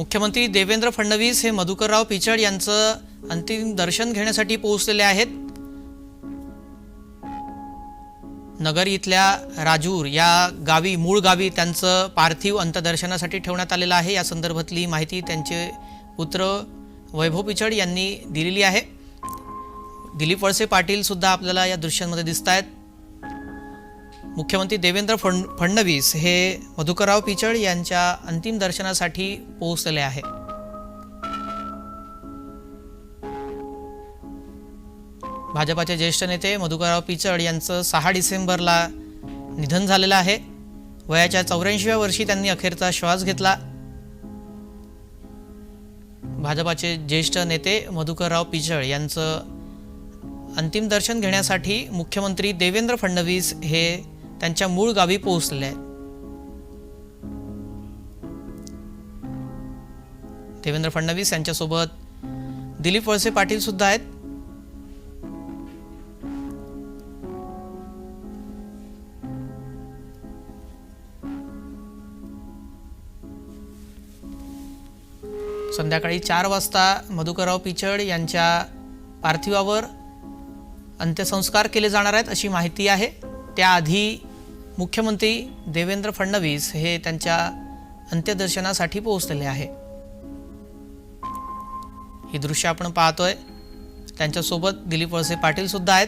मुख्यमंत्री देवेंद्र फडणवीस हे मधुकरराव पिचड यांचं अंतिम दर्शन घेण्यासाठी पोहोचलेले आहेत। नगर इथल्या राजूर या गावी मूळ गावी त्यांचं पार्थिव अंत्यदर्शनासाठी ठेवण्यात आलेलं आहे। या संदर्भातली माहिती त्यांचे पुत्र वैभव पिचड यांनी दिलेली आहे। दिलीप वळसे पाटील सुद्धा आपल्याला या दृश्यांमध्ये दिसतायत। मुख्यमंत्री देवेंद्र फडणवीस हे मधुकरराव पिचड यांच्या अंतिम दर्शनासाठी पोहोचलेले आहे। भाजपाचे ज्येष्ठ नेते मधुकरराव पिचड यांचं 6 डिसेंबरला निधन झालेलं आहे। वयाच्या 84व्या वर्षी त्यांनी अखेरचा श्वास घेतला। भाजपाचे ज्येष्ठ नेते मधुकरराव पिचड यांचं अंतिम दर्शन घेण्यासाठी मुख्यमंत्री देवेंद्र फडणवीस हे त्यांच्या मूळ गावी पोहोचले आहेत। देवेंद्र फडणवीस यांच्यासोबत दिलीप वळसे पाटील सुद्धा आहेत। संध्याकाळी 4 वाजता मधुकरराव पिचड यांच्या पार्थिवावर अंत्यसंस्कार केले जाणार आहेत अशी माहिती आहे। त्याआधी मुख्यमंत्री देवेंद्र फडणवीस हे त्यांच्या अंत्यदर्शनासाठी पोहोचलेले आहे। ही दृश्य आपण पाहतोय। त्यांच्यासोबत दिलीप वळसे पाटील सुद्धा आहेत।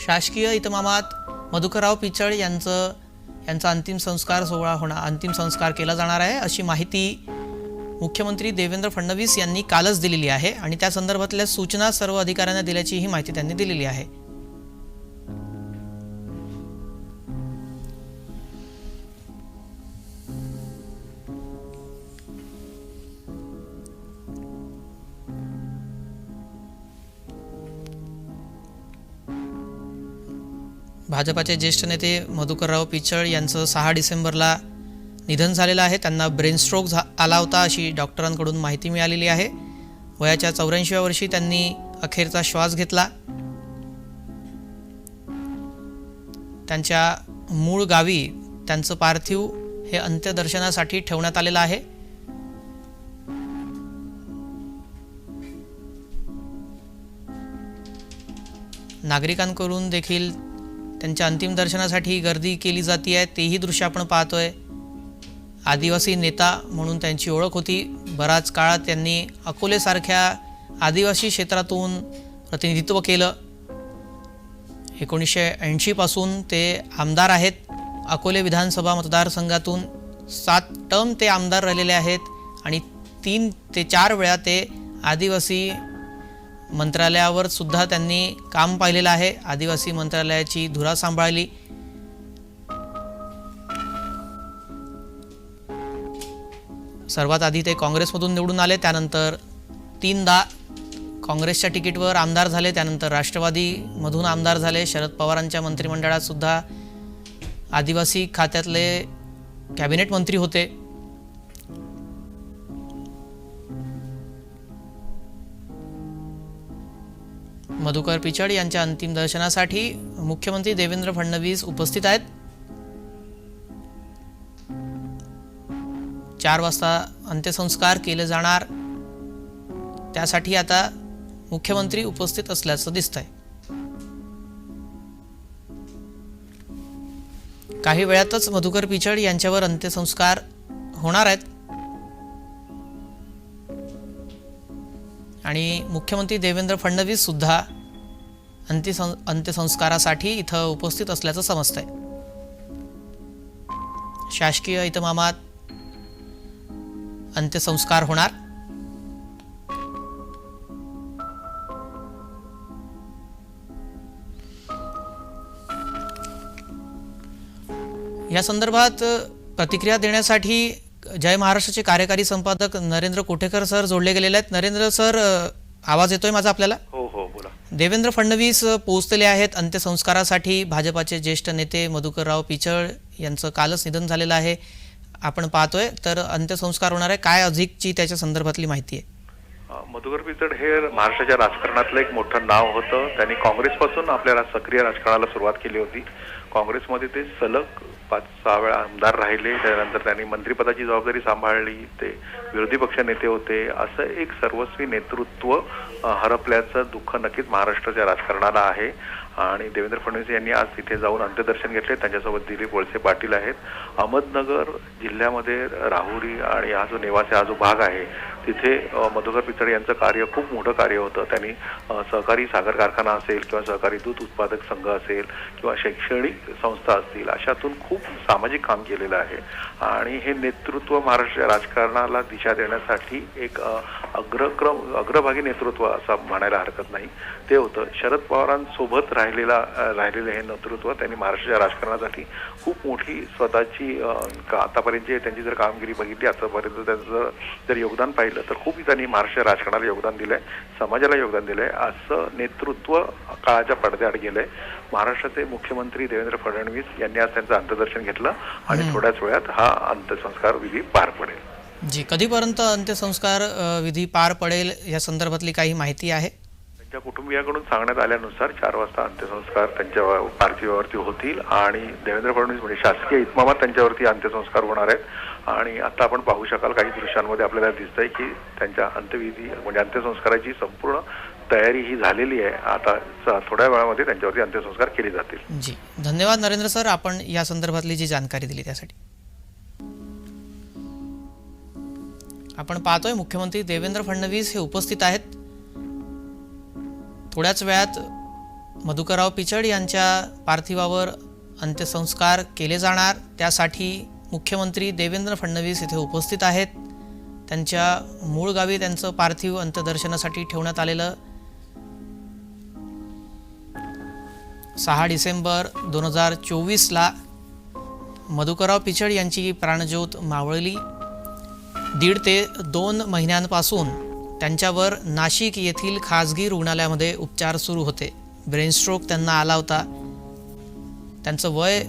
शासकीय इतमामात मधुकरराव पिचड यांचा अंतिम संस्कार केला जाणार आहे अशी माहिती मुख्यमंत्री देवेंद्र फडणवीस यांनी कालच दिलेली आहे आणि त्या संदर्भातल्या सूचना सर्व अधिकाऱ्यांना दिल्याची ही माहिती त्यांनी दिलेली आहे। भाजपाचे ज्येष्ठ नेते मधुकरराव पिचड यांचं 6 डिसेंबरला निधन झालेलं आहे। त्यांना ब्रेन स्ट्रोक आला होता अशी डॉक्टरांकडून माहिती मिळालेली आहे। वयाच्या 84व्या वर्षी त्यांनी अखेरचा श्वास घेतला। त्यांच्या मूळ गावी त्यांचं पार्थिव हे अंत्यदर्शनासाठी ठेवण्यात आलेलं आहे। नागरिकांकडून देखील त्यांच्या अंतिम दर्शनासाठी गर्दी केली जाते आहे। तेही दृश्य आपण पाहतोय। आदिवासी नेता म्हणून त्यांची ओळख होती। बराच काळ त्यांनी अकोलेसारख्या आदिवासी क्षेत्रातून प्रतिनिधित्व केलं। 1980 पासून ते आमदार आहेत। अकोले विधानसभा मतदारसंघातून 7 टर्म ते आमदार राहिलेले आहेत आणि 3 ते 4 वेळा ते आदिवासी मंत्रालयावर सुद्धा त्यांनी काम पाहिलेलं आहे। आदिवासी मंत्रालयाची धुरा सांभाळली। सर्वात आधी ते काँग्रेसमधून निवडून आले, त्यानंतर 3दा काँग्रेसच्या तिकीटवर आमदार झाले, त्यानंतर राष्ट्रवादीमधून आमदार झाले। शरद पवारांच्या मंत्रिमंडळात सुद्धा आदिवासी खात्यातले कॅबिनेट मंत्री होते। मधुकर पिचड यांच्या अंतिम दर्शनासाठी मुख्यमंत्री देवेंद्र फडणवीस उपस्थित आहेत। 4 वाजता अंत्यसंस्कार केले जाणार, त्यासाठी आता मुख्यमंत्री उपस्थित असल्याचं दिसतंय। काही वेळातच मधुकर पिचड यांच्यावर अंत्यसंस्कार होणार आहेत आणि मुख्यमंत्री देवेंद्र फडणवीस सुद्धा अंत्यसंस्कारासाठी इथं उपस्थित असल्याचं समजतंय। शासकीय इतमामात अंत्यसंस्कार होणार। या संदर्भात प्रतिक्रिया देण्यासाठी जय महाराष्ट्राचे कार्यकारी संपादक नरेंद्र कोठेकर सर जोडले गेलेले आहेत। नरेंद्र सर, आवाज येतोय माझा आपल्याला? हो हो, बोला। देवेंद्र फडणवीस पोहोचलेले आहेत अंत्यसंस्कारासाठी। भाजपाचे ज्येष्ठ नेते मधुकरराव पिचड यांचं कालच निधन झालेलं आहे, आपण पाहतोय। तर अंत्यसंस्कार होणार आहे, काय अधिकची त्याच्या संदर्भातली माहिती आहे? मधुकर पिचड हे महाराष्ट्राच्या राजकारणातलं एक मोठं नाव होतं। त्यांनी काँग्रेसपासून आपल्या सक्रिय राजकारणाला सुरुवात केली होती। काँग्रेसमध्ये ते सलग 5-6 वेळा आमदार राहिले. त्यानंतर त्यांनी मंत्रिपदाची जबाबदारी सांभाळली. ते विरोधी पक्ष नेते होते. असं एक सर्वस्वी नेतृत्व हरपल्याचं दुःख नक्कीच महाराष्ट्राच्या राजकारणाला आहे. आणि देवेंद्र फडणवीस यांनी आज तिथे जाऊन अंत्यदर्शन घेतले. त्यांच्यासोबत दिलीप वळसे पाटील आहेत. अहमदनगर जिल्ह्यामध्ये राहुरी आणि हा जो नेवासे हा जो भाग आहे तिथे मधुकर पिचड यांचं कार्य खूप मोठं कार्य होतं. त्यांनी सहकारी साखर कारखाना असेल किंवा सहकारी दूध उत्पादक संघ असेल किंवा शैक्षणिक संस्था असतील अशातून खूप सामाजिक काम केलेलं आहे. आणि हे नेतृत्व महाराष्ट्र राजकारणाला दिशा देण्यासाठी एक अग्रभागी नेतृत्व असं म्हणायला हरकत नाही ते होतं. शरद पवारांसोबत राहिलेलं हे नेतृत्व त्यांनी महाराष्ट्राच्या राजकारणासाठी खूप मोठी स्वतःची आतापर्यंतची त्यांची जर कामगिरी बघितली आतापर्यंत त्यांचं जर योगदान पाहिलं तर खूप त्यांनी महाराष्ट्र राजकारणाला योगदान दिलंय, समाजाला योगदान दिलंय. असं नेतृत्व काळाच्या पडद्याआड गेलंय. महाराष्ट्राचे मुख्यमंत्री देवेंद्र फडणवीस यांनी आज त्यांचं अंत्यदर्शन घेतलं आणि थोड्याच वेळात हा अंत्यसंस्कार विधी पार पडेल. जी, कधीपर्यंत अंत्यसंस्कार विधी पार पडेल या संदर्भातली काही माहिती आहे? त्यांच्या कुटुंबियाकडून सांगण्यात आल्यानुसार 4 वाजता अंत्यसंस्कार त्यांच्या पार्थिवावरती होतील आणि देवेंद्र फडणवीस म्हणजे शासकीय इतमामात त्यांच्यावरती अंत्यसंस्कार होणार आहेत. आणि आता आपण पाहू शकाल काही दृश्यांमध्ये आपल्याला दिसतंय की त्यांच्या अंत्यविधी म्हणजे अंत्यसंस्काराची संपूर्ण तयारी ही झालेली आहे. आता थोड्या वेळामध्ये त्यांच्यावरती अंत्यसंस्कार केले जातील. जी, धन्यवाद नरेंद्र सर, आपण या संदर्भातली जी जानकारी दिली त्यासाठी. आपण पाहतोय मुख्यमंत्री देवेंद्र फडणवीस हे उपस्थित आहेत. थोड्याच वेळात मधुकरराव पिचड यांच्या पार्थिवावर अंत्यसंस्कार केले जाणार. त्यासाठी मुख्यमंत्री देवेंद्र फडणवीस इथे उपस्थित आहेत. त्यांच्या मूळ गावी त्यांचं पार्थिव अंत्यदर्शनासाठी ठेवण्यात आलेलं 6 डिसेंबर 2024ला मधुकरराव पिचड यांची प्राणज्योत मावळली. 1.5 ते 2 महिन्यांपासून त्यांच्यावर नाशिक येथील खाजगी रुग्णालयामध्ये उपचार सुरू होते. ब्रेन स्ट्रोक त्यांना आला होता. त्यांचं वय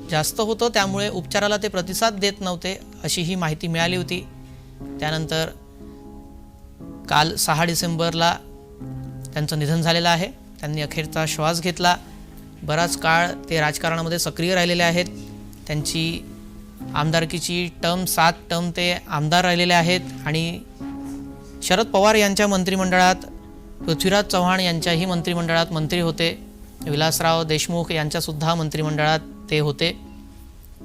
जास्त होतं त्यामुळे उपचाराला ते प्रतिसाद देत नव्हते अशी ही माहिती मिळाली होती. त्यानंतर काल 6 डिसेंबरला त्यांचं निधन झालेलं आहे. त्यांनी अखेरचा श्वास घेतला. बराच काळ ते राजकारणामध्ये सक्रिय राहिलेले आहेत. त्यांची आमदारकीची टर्म 7 टर्म ते आमदार राहिलेले आहेत आणि शरद पवार यांच्या मंत्रिमंडळात, पृथ्वीराज चव्हाण यांच्याही मंत्रिमंडळात मंत्री होते. विलासराव देशमुख यांच्यासुद्धा मंत्रिमंडळात ते होते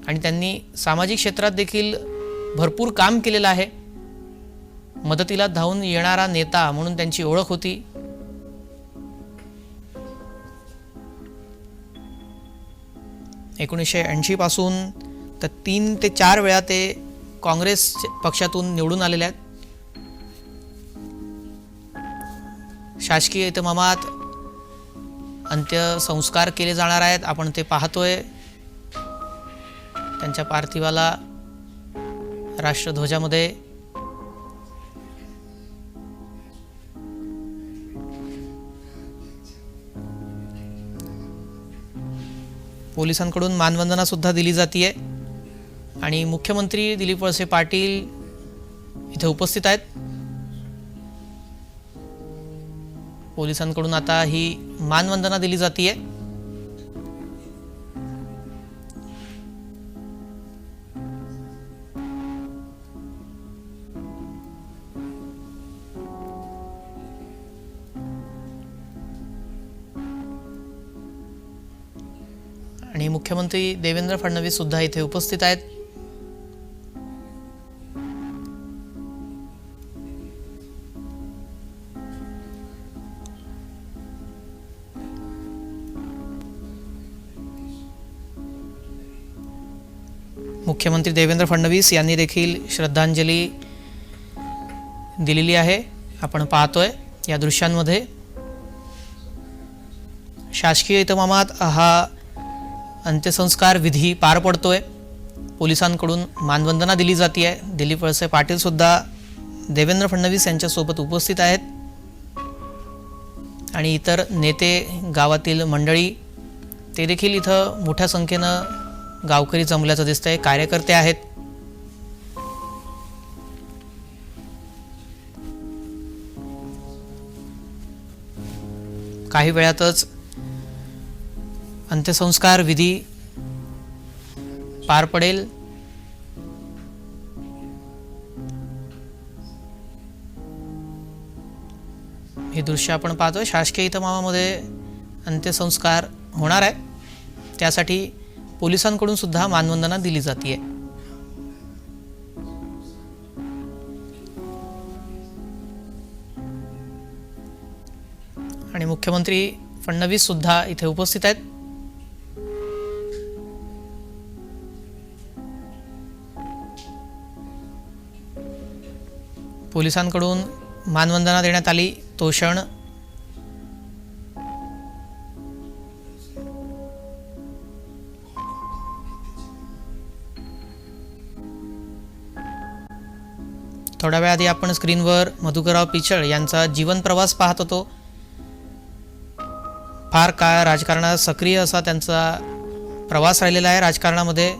आणि त्यांनी सामाजिक क्षेत्रात देखील भरपूर काम केलेलं आहे. मदतीला धावून येणारा नेता म्हणून त्यांची ओळख होती. एकोणीसशे पासून तर 3 ते 4 वेळा ते काँग्रेस पक्षातून निवडून आलेले आहेत. शासकीय इतमामात अंत्यसंस्कार केले जाणार आहेत. आपण ते पाहतोय. त्यांच्या पार्थिवाला राष्ट्रध्वजामध्ये पोलिसांकडून मानवंदना सुद्धा दिली जाते आणि मुख्यमंत्री दिलीप वळसे पाटील इथे उपस्थित आहेत. पोलिसांकडून आता ही मानवंदना दिली जाते. आणि मुख्यमंत्री देवेंद्र फडणवीस सुद्धा इथे उपस्थित आहेत. मुख्यमंत्री देवेंद्र फडणवीस यांनी देखील श्रद्धांजली दिलेली आहे. आपण पाहतोय या दृश्यांमध्ये शासकीय इतमामात हा अंत्यसंस्कार विधी पार पडतोय. पोलिसांकडून मानवंदना दिली जाते. दिलीप वळसे पाटील सुद्धा देवेंद्र फडणवीस यांच्यासोबत उपस्थित आहेत आणि इतर नेते, गावातील मंडळी ते देखील इथं मोठ्या संख्येनं गावकरी जमल्याचं दिसतंय. कार्यकर्ते आहेत. काही वेळातच अंत्यसंस्कार विधी पार पडेल. हे दृश्य आपण पाहतोय. शासकीय इतमामामध्ये अंत्यसंस्कार होणार आहे. त्यासाठी पोलिसांकडून सुद्धा मानवंदना दिली जाते. आणि मुख्यमंत्री फडणवीस सुद्धा इथे उपस्थित आहेत. पोलिसांकडून मानवंदना देण्यात आली. तो क्षण थोड्या वेळाआधी आपण स्क्रीनवर मधुकरराव पिचड यांचा जीवन प्रवास पाहत होतो. फार काळ राजकारणात सक्रिय असा त्यांचा प्रवास राहिलेला आहे. राजकारणामध्ये